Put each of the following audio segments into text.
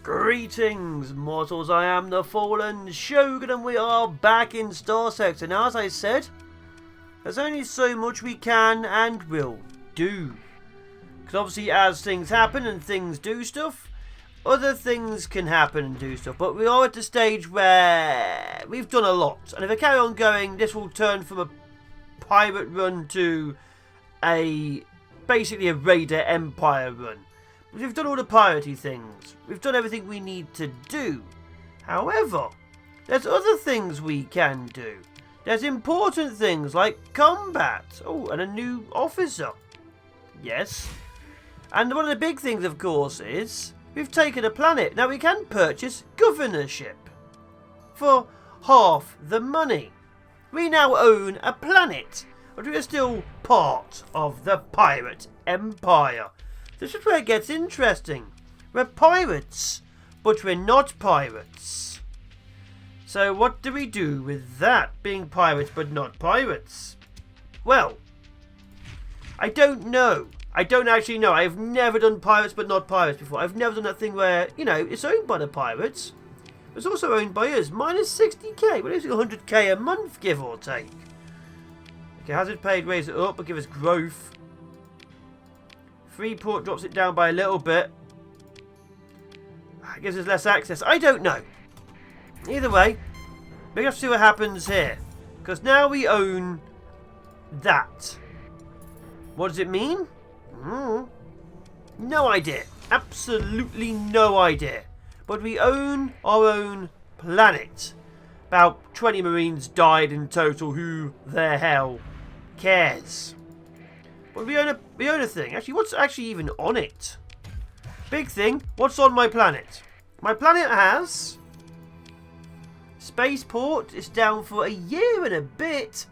Greetings, mortals. I am the Fallen Shogun and we are back in Starsector. Now, as I said, there's only so much we can and will do. Because obviously as things happen and things do stuff, other things can happen and do stuff. But we are at the stage where we've done a lot. And if I carry on going, this will turn from a pirate run to basically a Raider Empire run. We've done all the piratey things. We've done everything we need to do. However, there's other things we can do. There's important things like combat. Oh, and a new officer. Yes. And one of the big things, of course, is we've taken a planet. Now we can purchase governorship for half the money. We now own a planet, but we are still part of the pirate empire. This is where it gets interesting. We're pirates, but we're not pirates. So what do we do with that, being pirates but not pirates? Well, I don't know. I don't actually know. I've never done pirates but not pirates before. I've never done that thing where, you know, it's owned by the pirates. It's also owned by us. Minus 60k. What is it, 100k a month, give or take? Okay, hazard paid, raise it up, but give us growth. Freeport drops it down by a little bit. Gives us less access. I don't know. Either way, we have to see what happens here. Because now we own that. What does it mean? No idea. Absolutely no idea. But we own our own planet. About 20 Marines died in total. Who the hell cares? But we own a thing. Actually, what's actually even on it? Big thing. What's on my planet? My planet has spaceport. It's down for a year and a bit.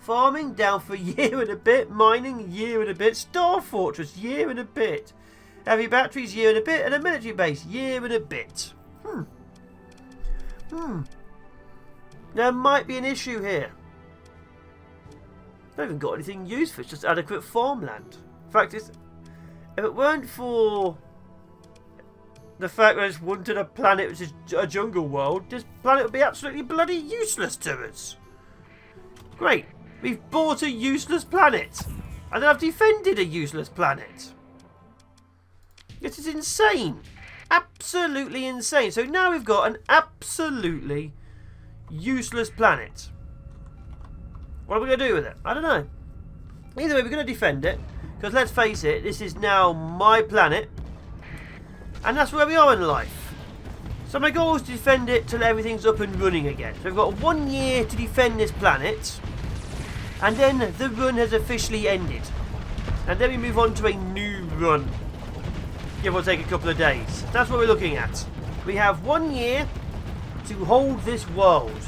Farming down for a year and a bit. Mining a year and a bit. Star Fortress year and a bit. Heavy batteries year and a bit. And a military base year and a bit. There might be an issue here. I haven't got anything useful, it's just adequate farmland. In fact, if it weren't for the fact that I just wanted a planet which is a jungle world, this planet would be absolutely bloody useless to us. Great, we've bought a useless planet, and then I've defended a useless planet. This is insane. Absolutely insane. So now we've got an absolutely useless planet. What are we going to do with it? I don't know. Either way, we're going to defend it. Because let's face it, this is now my planet. And that's where we are in life. So my goal is to defend it till everything's up and running again. So we've got 1 year to defend this planet. And then the run has officially ended. And then we move on to a new run. Give or take a couple of days. That's what we're looking at. We have 1 year to hold this world.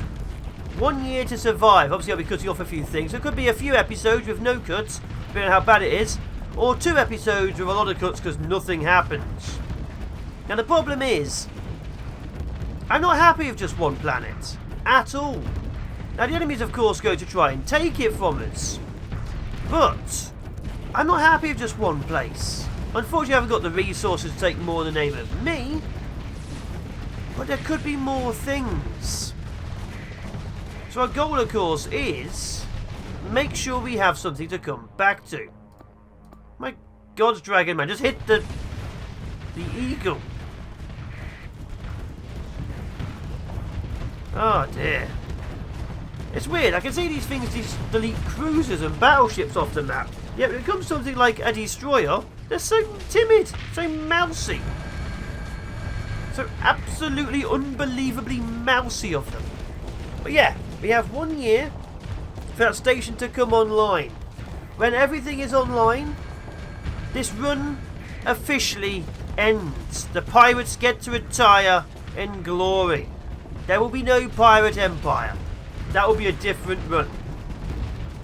1 year to survive. Obviously I'll be cutting off a few things. So it could be a few episodes with no cuts, depending on how bad it is. Or 2 episodes with a lot of cuts because nothing happens. Now the problem is, I'm not happy with just one planet. At all. Now the enemies of course go to try and take it from us. But I'm not happy with just one place. Unfortunately I haven't got the resources to take more in the name of me. But there could be more things. So our goal, of course, is make sure we have something to come back to. My God's dragon, man. Just hit the eagle. Oh, dear. It's weird. I can see these things delete cruisers and battleships off the map. Yet when it comes to something like a destroyer, they're so timid, so mousy. So absolutely unbelievably mousy of them. But yeah. We have 1 year for that station to come online. When everything is online, this run officially ends. The pirates get to retire in glory. There will be no pirate empire. That will be a different run.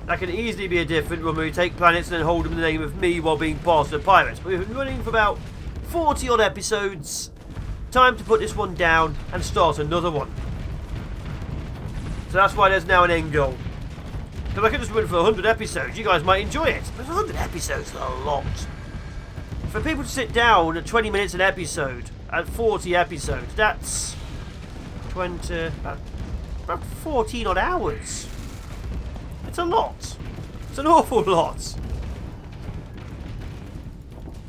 That can easily be a different run where we take planets and then hold them in the name of me while being part of the pirates. But we've been running for about 40 odd episodes. Time to put this one down and start another one. So that's why there's now an end goal. Because I could just run for 100 episodes. You guys might enjoy it. But 100 episodes is a lot. For people to sit down at 20 minutes an episode at 40 episodes. That's 20, about 14 odd hours. It's a lot. It's an awful lot.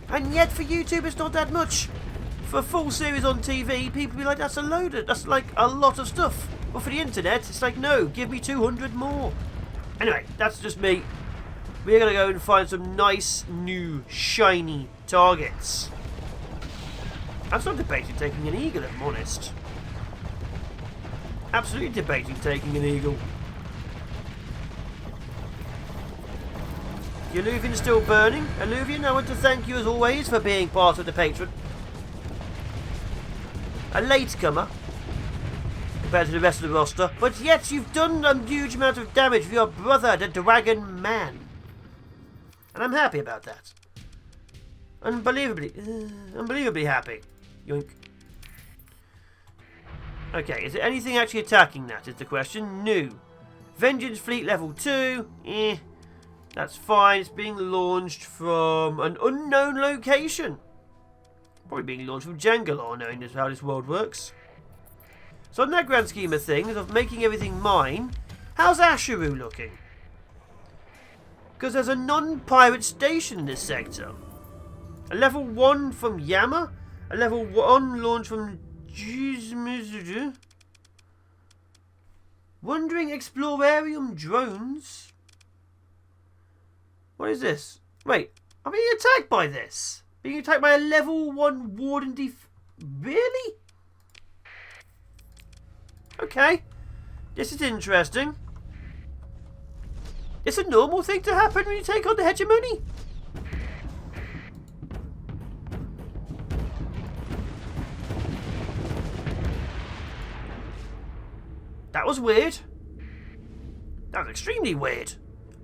And yet for YouTube it's not that much. For a full series on TV, people be like, that's a load of, that's like a lot of stuff. But for the internet, it's like, no, give me 200 more. Anyway, that's just me. We're going to go and find some nice, new, shiny targets. I'm still debating taking an eagle, if I'm honest. Absolutely debating taking an eagle. Your Illuvian's still burning. Illuvian, I want to thank you as always for being part of the Patreon. A latecomer compared to the rest of the roster, but yet you've done a huge amount of damage for your brother, the Dragon Man. And I'm happy about that. Unbelievably happy. Yoink. Okay, is there anything actually attacking that, is the question? No. Vengeance Fleet level 2. That's fine. It's being launched from an unknown location. Probably being launched from Jangalore, knowing how this world works. So in that grand scheme of things, of making everything mine, how's Asheru looking? Because there's a non-pirate station in this sector. A level 1 from Yama. A level 1 launch from Wandering Explorarium drones. What is this? Wait, I'm being attacked by this. Being attacked by a level 1 Warden Really? Okay. This is interesting. It's a normal thing to happen when you take on the hegemony. That was weird. That was extremely weird.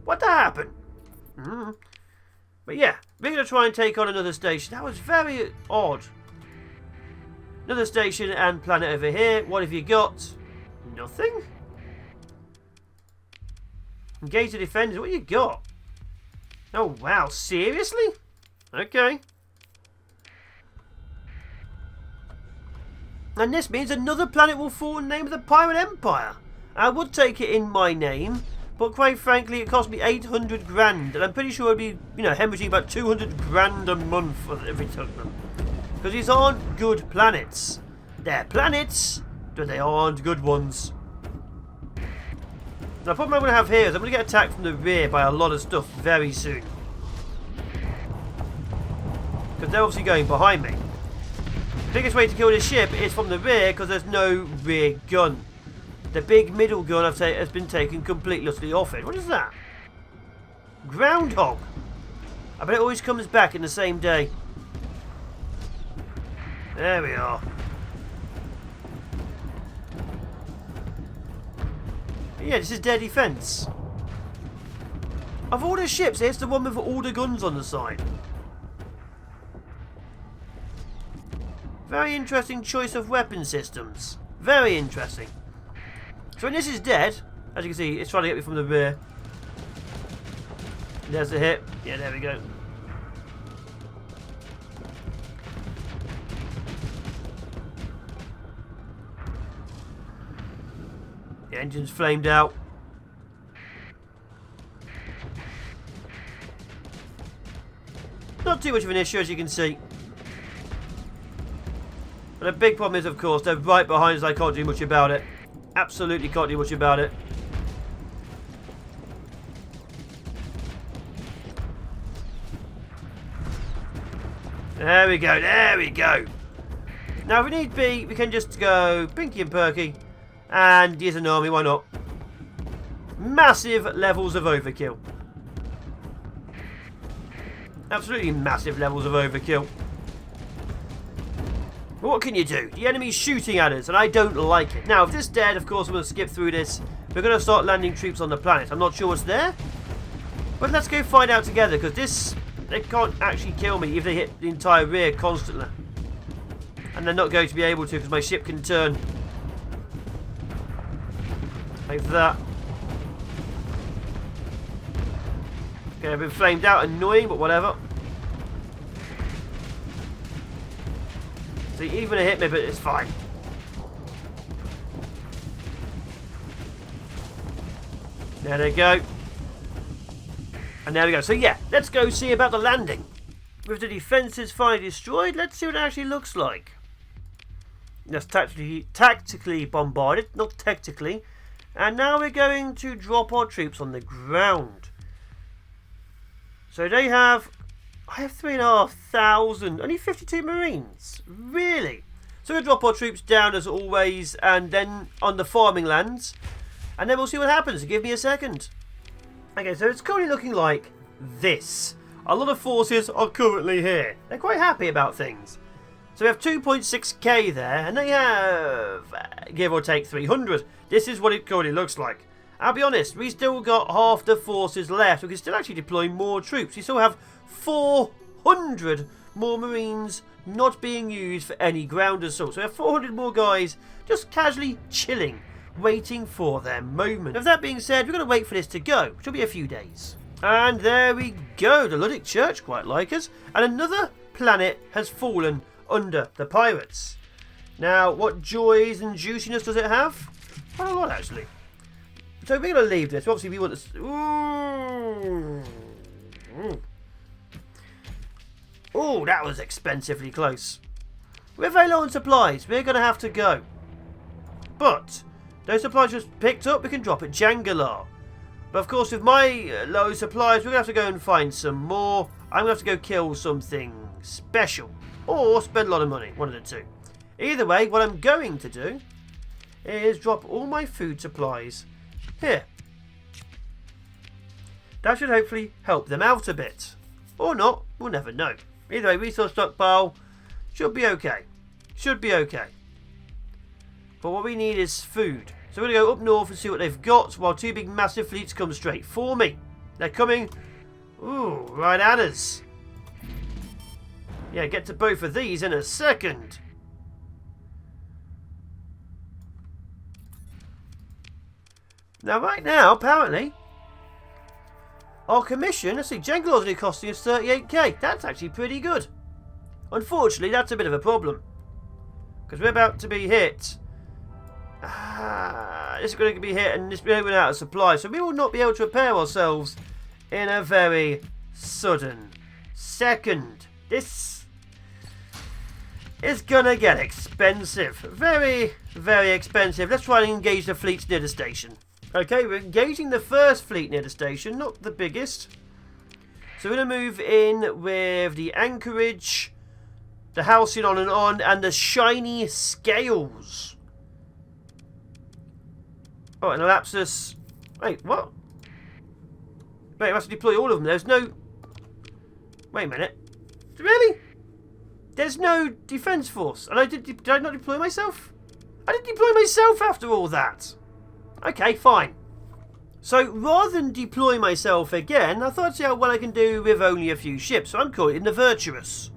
What the happened? But yeah, we're going to try and take on another station. That was very odd. Another station and planet over here. What have you got? Nothing? Engage the defenders. What you got? Oh wow, seriously? Okay. And this means another planet will fall in the name of the Pirate Empire. I would take it in my name, but quite frankly it cost me 800 grand, and I'm pretty sure I'd be, hemorrhaging about 200 grand a month if we took them. Because these aren't good planets. They're planets, but they aren't good ones. Now, the problem I'm going to have here is I'm going to get attacked from the rear by a lot of stuff very soon. Because they're obviously going behind me. The biggest way to kill this ship is from the rear because there's no rear gun. The big middle gun has been taken completely utterly off it. What is that? Groundhog. I bet it always comes back in the same day. There we are. But yeah, this is their defence. Of all the ships, it's the one with all the guns on the side. Very interesting choice of weapon systems. Very interesting. So when this is dead, as you can see, it's trying to get me from the rear. There's the hit. Yeah, there we go. The engine's flamed out. Not too much of an issue, as you can see. But the big problem is, of course, they're right behind us. I can't do much about it. Absolutely can't do much about it. There we go, there we go. Now, if we need be, we can just go Pinky and Perky and use an army, why not? Massive levels of overkill. Absolutely massive levels of overkill. But what can you do? The enemy's shooting at us, and I don't like it. Now, if this is dead, of course, I'm going to skip through this. We're going to start landing troops on the planet. I'm not sure what's there. But let's go find out together, because this... They can't actually kill me if they hit the entire rear constantly. And they're not going to be able to, because my ship can turn. Like that. Okay, I've been flamed out. Annoying, but whatever. So even hit me, but it's fine. There they go. And there we go. So yeah, let's go see about the landing. With the defences finally destroyed, let's see what it actually looks like. That's tactically bombarded, not technically. And now we're going to drop our troops on the ground. So they have... I have 3,500. Only 52 Marines. Really? So we'll drop our troops down as always, and then on the farming lands. And then we'll see what happens. Give me a second. Okay, so it's currently looking like this. A lot of forces are currently here. They're quite happy about things. So we have 2.6k there, and they have, give or take, 300. This is what it currently looks like. I'll be honest, we still got half the forces left. We can still actually deploy more troops. We still have 400 more Marines not being used for any ground assault. So we have 400 more guys just casually chilling, waiting for their moment. With that being said, we're going to wait for this to go, which will be a few days. And there we go. The Luddic Church quite like us. And another planet has fallen under the pirates. Now, what joys and juiciness does it have? Quite a lot, actually. So we're going to leave this. Obviously, we want to... Ooh, that was expensively close. We're very low on supplies. We're going to have to go. But those supplies just picked up. We can drop at Jangalar. But of course, with my low supplies, we're going to have to go and find some more. I'm going to have to go kill something special. Or spend a lot of money. One of the two. Either way, what I'm going to do is drop all my food supplies here. That should hopefully help them out a bit. Or not. We'll never know. Either way, resource stockpile should be okay. Should be okay. But what we need is food. So we're going to go up north and see what they've got while two big massive fleets come straight for me. They're coming. Ooh, right at us. Yeah, get to both of these in a second. Now, right now, apparently, our commission, let's see, Jangalar's only costing us 38k. That's actually pretty good. Unfortunately, that's a bit of a problem. Because we're about to be hit. This is going to be hit and this will be out of supply. So we will not be able to repair ourselves in a very sudden second. This is going to get expensive. Very, very expensive. Let's try and engage the fleets near the station. Okay, we're engaging the first fleet near the station, not the biggest. So we're going to move in with the anchorage, the housing on, and the shiny scales. Oh, and Elapsus. Wait, what? Wait, I have to deploy all of them. There's no... Wait a minute. Really? There's no defense force. And did I not deploy myself? I didn't deploy myself after all that. Okay, fine. So, rather than deploy myself again, I thought I'd see how well I can do with only a few ships. So I'm calling it the Virtuous.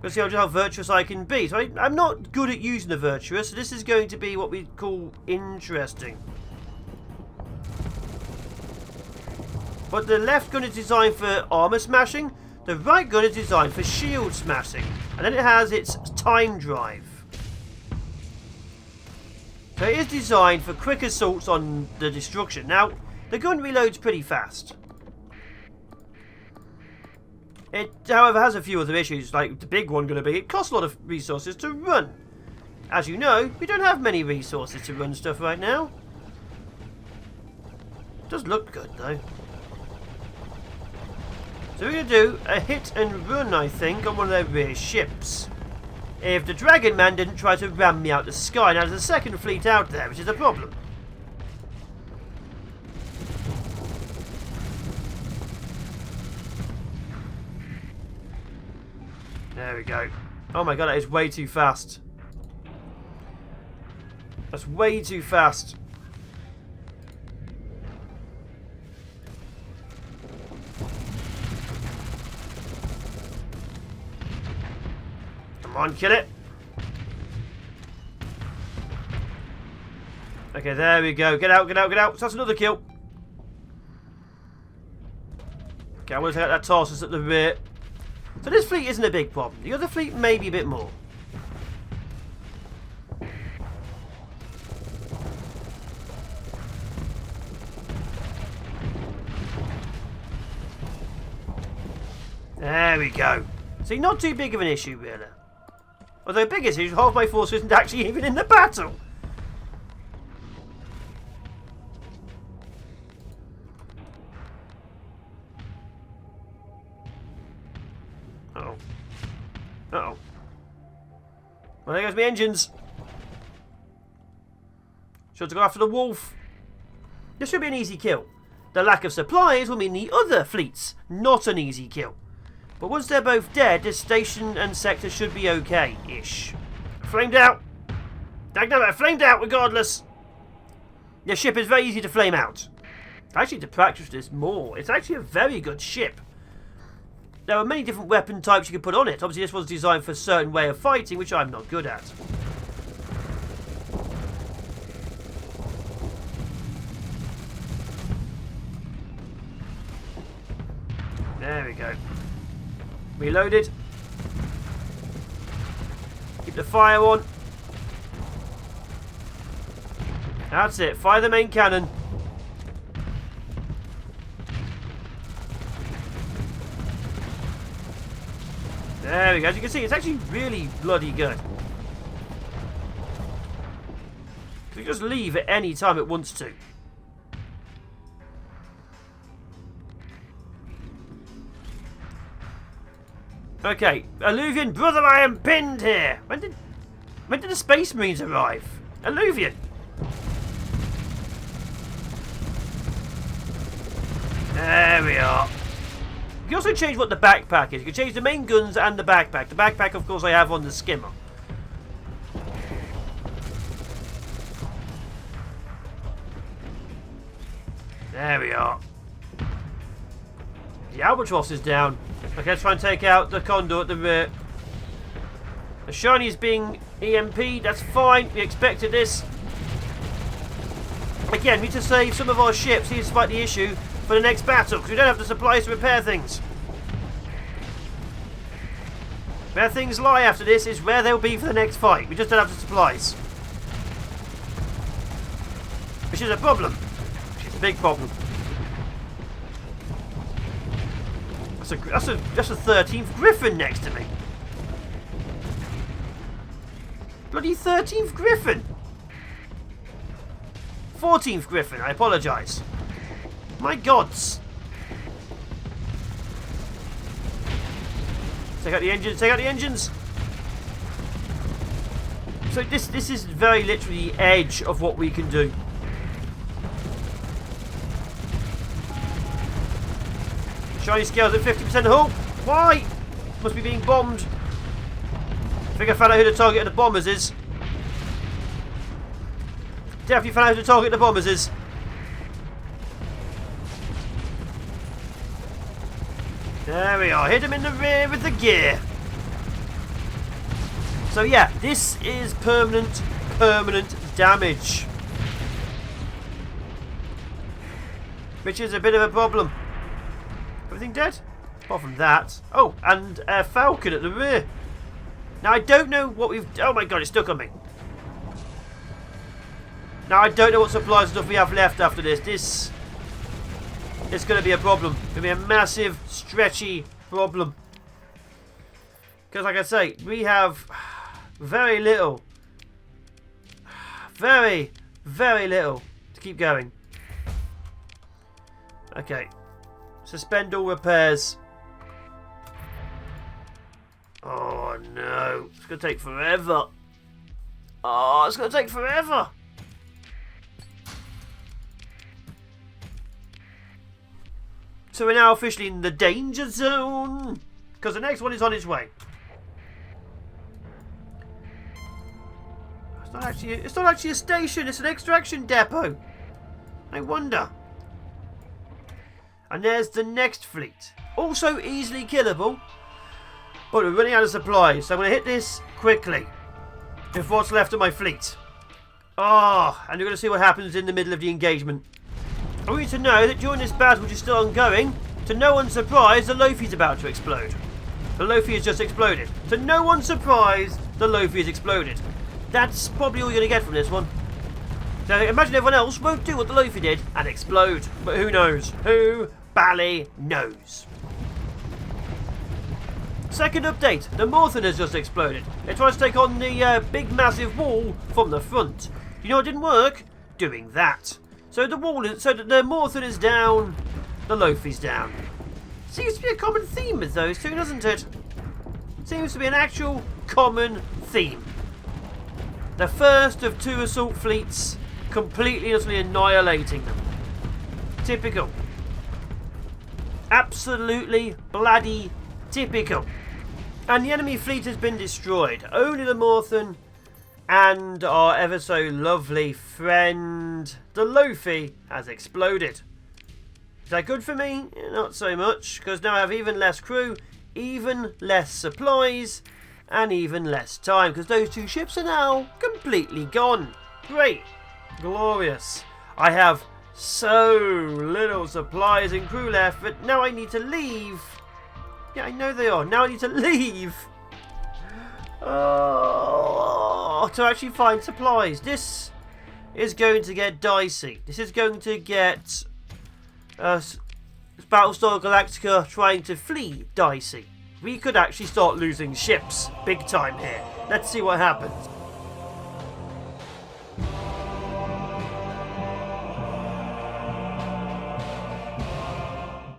Let's see how virtuous I can be. So I'm not good at using the Virtuous, so this is going to be what we call interesting. But the left gun is designed for armor smashing, the right gun is designed for shield smashing, and then it has its time drive. So it is designed for quick assaults on the destruction. Now, the gun reloads pretty fast. It, however, has a few other issues, like the big one going to be, it costs a lot of resources to run. As you know, we don't have many resources to run stuff right now. It does look good, though. So we're going to do a hit and run, I think, on one of their rear ships. If the Dragon Man didn't try to ram me out the sky. Now, there's a second fleet out there, which is a problem. There we go. Oh my god, that is way too fast. That's way too fast. Come on, kill it. Okay, there we go. Get out, get out, get out. So that's another kill. Okay, I'm going to take out that Tarsus at the rear. So this fleet isn't a big problem. The other fleet may be a bit more. There we go. See, not too big of an issue, really. Although the biggest issue, half my force isn't actually even in the battle. Uh-oh. Uh-oh. Well, there goes my engines. Sure to go after the wolf. This should be an easy kill. The lack of supplies will mean the other fleets not an easy kill. But once they're both dead, this station and sector should be okay-ish. Flamed out. Dagnammer, flamed out regardless. The ship is very easy to flame out. Actually, to practice this more, it's actually a very good ship. There are many different weapon types you can put on it. Obviously, this was designed for a certain way of fighting, which I'm not good at. There we go. Reloaded. Keep the fire on. That's it. Fire the main cannon. There we go. As you can see, it's actually really bloody good. You can just leave at any time it wants to. Okay, Alluvian brother, I am pinned here. When did the Space Marines arrive? Alluvian. There we are. You can also change what the backpack is. You can change the main guns and the backpack. The backpack, of course, I have on the skimmer. There we are. The Albatross is down. Okay, let's try and take out the Condor at the rear. The Shiny is being EMP'd. That's fine. We expected this. Again, we need to save some of our ships. We need to fight the issue for the next battle, because we don't have the supplies to repair things. Where things lie after this is where they'll be for the next fight. We just don't have the supplies. Which is a problem. Which is a big problem. That's a 13th Griffin next to me. Bloody 13th Griffin. 14th Griffin, I apologise. My gods. Take out the engines, take out the engines. So this is very literally the edge of what we can do. Shiny scales at 50% hull. Why? Must be being bombed. I think I found out who the target of the bombers is. Definitely found out who the target of the bombers is. There we are. Hit him in the rear with the gear. So yeah, this is permanent damage. Which is a bit of a problem. Everything dead? Apart from that. Oh, and a Falcon at the rear. Now, I don't know what we've... Oh my god, it's stuck on me. Now, I don't know what supplies and stuff we have left after this. This is going to be a problem. It's going to be a massive, stretchy problem. Because, like I say, we have very little. Very, very little to keep going. Okay. Suspend all repairs. Oh no. It's going to take forever. Oh, it's going to take forever. So we're now officially in the danger zone. Because the next one is on its way. It's not actually a station. It's an extraction depot. I wonder. And there's the next fleet. Also easily killable. But we're running out of supplies. So I'm going to hit this quickly. With what's left of my fleet. Oh, and you're going to see what happens in the middle of the engagement. I want you to know that during this battle, which is still ongoing, to no one's surprise, the Lofi's about to explode. The Lofi has just exploded. To no one's surprise, the Lofi has exploded. That's probably all you're going to get from this one. So imagine everyone else won't do what the Lofi did and explode. But who knows? Who bally knows? Second update, the Morthen has just exploded. It tries to take on the big massive wall from the front. You know what didn't work? Doing that. So the Morthen is down, the Loafy's down. Seems to be a common theme with those two, doesn't it? Seems to be an actual common theme. The first of two assault fleets completely and utterly annihilating them. Typical. Absolutely bloody typical. And the enemy fleet has been destroyed. Only the Morthen and our ever so lovely friend, the Loafy, has exploded. Is that good for me? Not so much, because now I have even less crew, even less supplies, and even less time, because those two ships are now completely gone. Great. Glorious. I have so little supplies and crew left, but now I need to leave. Yeah, I know they are. Now I need to leave. Oh, to actually find supplies. This is going to get dicey. This is going to get Battlestar Galactica trying to flee dicey. We could actually start losing ships big time here. Let's see what happens.